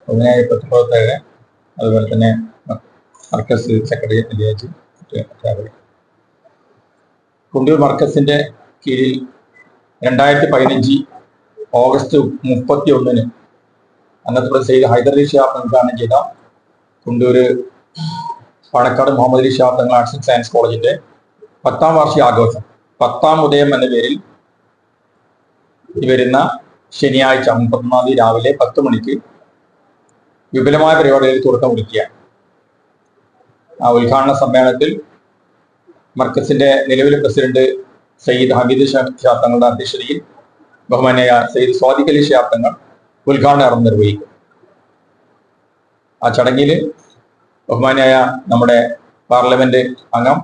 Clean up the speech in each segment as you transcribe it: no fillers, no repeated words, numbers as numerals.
അതിനായി പ്രവർത്തകരെ അതുപോലെ തന്നെ മർക്കസ് സെക്രട്ടറി വില്ലേജ് കുണ്ടൂർ മർക്കസിന്റെ കീഴിൽ 2015 ഓഗസ്റ്റ് 31 അന്നത്തെ സെയ്ദ് ഹൈദരലി ശിഹാബ് ഉദ്ഘാടനം ചെയ്ത കുണ്ടൂര് Panakkad Muhammad Ali Shihab Thangal arts and science കോളേജിന്റെ 10ാം വാർഷിക ആഘോഷം 10ാം ഉദയം എന്ന പേരിൽ വരുന്ന ശനിയാഴ്ച 31-ാം തീയതി രാവിലെ 10 മണിക്ക് വിപുലമായ പരിപാടികളിൽ തുടക്കം കുറിക്കുകയാണ്. ആ ഉദ്ഘാടന സമ്മേളനത്തിൽ മർക്കസിന്റെ നിലവിലെ പ്രസിഡന്റ് സയ്യിദ് ഹമീദ് ശിഹാബ് തങ്ങളുടെ അധ്യക്ഷതയിൽ ബഹുമാന്യായ സയ്യിദ് സ്വാദിഖ് അലി ശിഹാബ് തങ്ങൾ ഉദ്ഘാടനം നിർവഹിക്കും. ആ ചടങ്ങിൽ ബഹുമാന്യായ നമ്മുടെ പാർലമെന്റ് അംഗം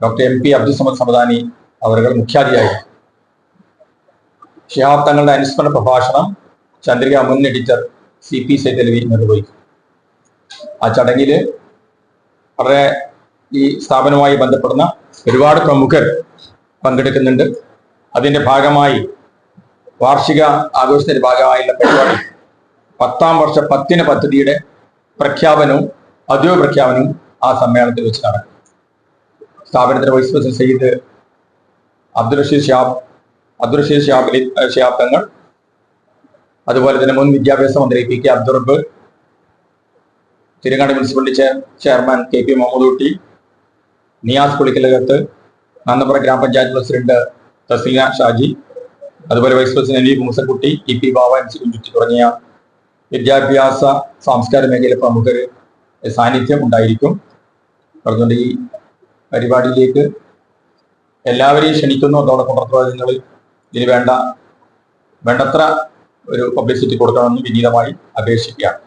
ഡോക്ടർ MP അബ്ദുൽ സമദ് സമദാനി അവர்கள் മുഖ്യാതിഥിയായി ശിഹാബ് തങ്ങളുടെ അനുസ്മരണ പ്രഭാഷണം ചന്ദ്രിക മുൻ എഡിറ്റർ CP സൈതലവി നിർവഹിക്കും. ആ ചടങ്ങിൽ വളരെ ഈ സ്ഥാപനവുമായി ബന്ധപ്പെടുന്ന ഒരുപാട് പ്രമുഖർ പങ്കെടുക്കുന്നുണ്ട്. അതിന്റെ ഭാഗമായി വാർഷിക ആഘോഷത്തിന്റെ ഭാഗമായുള്ള പരിപാടി 10ാം വർഷ 10 പദ്ധതിയുടെ പ്രഖ്യാപനവും ഔദ്യോഗിക പ്രഖ്യാപനവും ആ സമ്മേളനത്തിൽ വെച്ച് നടക്കും. സ്ഥാപനത്തിന്റെ വൈസ് പ്രസിഡന്റ് സയ്യിദ് അബ്ദുൽ റഷീദ് ശിഹാബ് തങ്ങൾ, അതുപോലെ തന്നെ മുൻ വിദ്യാഭ്യാസ മന്ത്രി PK Abdul Rabb, Thiruvangad municipality chairman KP Muhammad Kutty, Niyas Pulikkalakath, Nandapuram grama panchayat president Thasleena Shaji, അതുപോലെ vice president NV Moosakutty, EP Bava, MC Kunjutty തുടങ്ങിയ വിദ്യാഭ്യാസ സാംസ്കാരിക മേഖലയിലെ പ്രമുഖർ സാന്നിധ്യം ഉണ്ടായിരിക്കും. അതുകൊണ്ട് ഈ പരിപാടിയിലേക്ക് എല്ലാവരെയും ക്ഷണിക്കുന്നു. അതോടൊപ്പം പ്രവർത്തകങ്ങൾ ഇതിന് വേണ്ടത്ര ഒരു പബ്ലിസിറ്റി കൊടുക്കണമെന്ന് വിനീതമായി അപേക്ഷിക്കുകയാണ്.